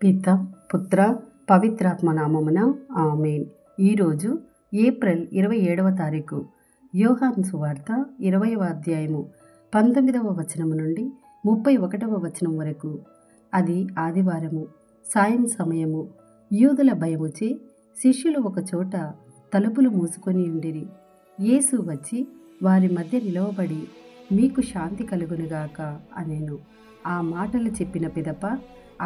పిత పుత్ర పవిత్రాత్మ నామమున ఆమేన్. ఈరోజు ఏప్రిల్ 27వ తారీఖు. యోహాను సువార్త 20వ అధ్యాయము 19వ వచనము నుండి 31వ వచనం వరకు. అది ఆదివారము, సాయం సమయము. యూదుల భయముచే శిష్యులు ఒక చోట తలుపులు మూసుకొని ఉండిరి. యేసు వచ్చి వారి మధ్య నిలవబడి, మీకు శాంతి కలుగునుగాక అనెను. ఆ మాటలు చెప్పిన పిదప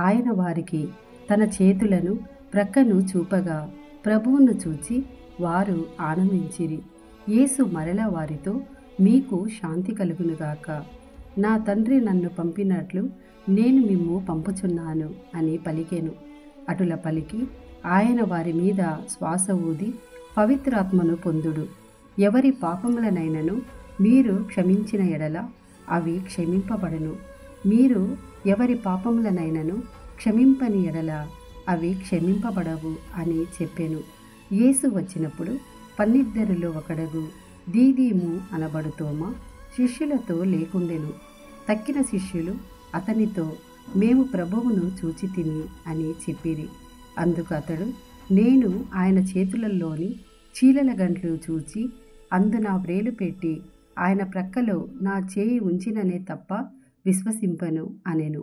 ఆయన వారికి తన చేతులను ప్రక్కను చూపగా, ప్రభువును చూచి వారు ఆనందించిరి. యేసు మరలా వారితో, మీకు శాంతి కలుగునుగాక. నా తండ్రి నన్ను పంపినట్లు నేను మిమ్ము పంపుచున్నాను అని పలికెను. అటుల పలికి ఆయన వారి మీద శ్వాస ఊది, పవిత్రాత్మను పొందుడు. ఎవరి పాపములనైనను మీరు క్షమించిన ఎడల అవి క్షమింపబడును. మీరు ఎవరి పాపములనైనను క్షమింపని ఎడల అవి క్షమింపబడవు అని చెప్పెను. యేసు వచ్చినప్పుడు 12లో ఒకడగు దీదీము అనబడు తోమా శిష్యులతో లేకుండెను. తక్కిన శిష్యులు అతనితో, మేము ప్రభువును చూచితిమి అని చెప్పిరి. అందుకు అతడు, నేను ఆయన చేతులలోని చీలల గంట్లు చూచి అందు నా వ్రేలు పెట్టి ఆయన ప్రక్కలో నా చేయి ఉంచిననే తప్ప విశ్వసింపను అనెను.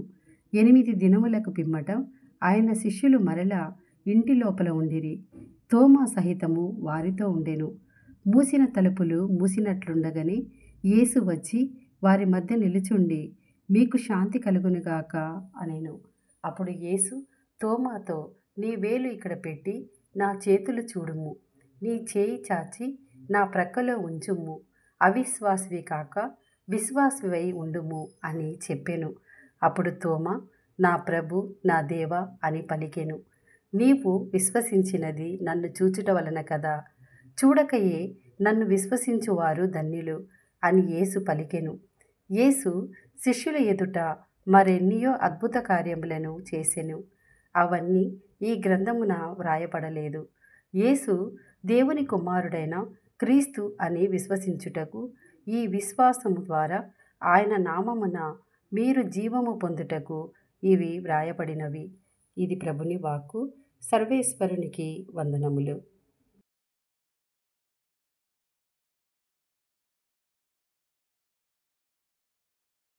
8 దినములకు పిమ్మట ఆయన శిష్యులు మరలా ఇంటి లోపల ఉండిరి. తోమా సహితము వారితో ఉండెను. మూసిన తలుపులు మూసినట్లుండగానే యేసు వచ్చి వారి మధ్య నిలుచుండి, మీకు శాంతి కలుగునుగాక అనెను. అప్పుడు యేసు తోమాతో, నీ వేలు ఇక్కడ పెట్టి నా చేతులు చూడుము, నీ చేయి చాచి నా ప్రక్కలో ఉంచుము. అవిశ్వాసివి కాక విశ్వాసివై ఉండుము అని చెప్పెను. అప్పుడు తోమా, నా ప్రభు, నా దేవా అని పలికెను. నీవు విశ్వసించినది నన్ను చూచుట వలన కదా, చూడకయే నన్ను విశ్వసించువారు ధన్యులు అని యేసు పలికెను. యేసు శిష్యుల ఎదుట మరెన్నియో అద్భుత కార్యములను చేసెను. అవన్నీ ఈ గ్రంథమున వ్రాయబడలేదు. యేసు దేవుని కుమారుడైన క్రీస్తు అని విశ్వసించుటకు, ఈ విశ్వాసము ద్వారా ఆయన నామమున మీరు జీవము పొందుటకు ఇవి వ్రాయబడినవి. ఇది ప్రభుని వాక్కు. సర్వేశ్వరునికి వందనములు.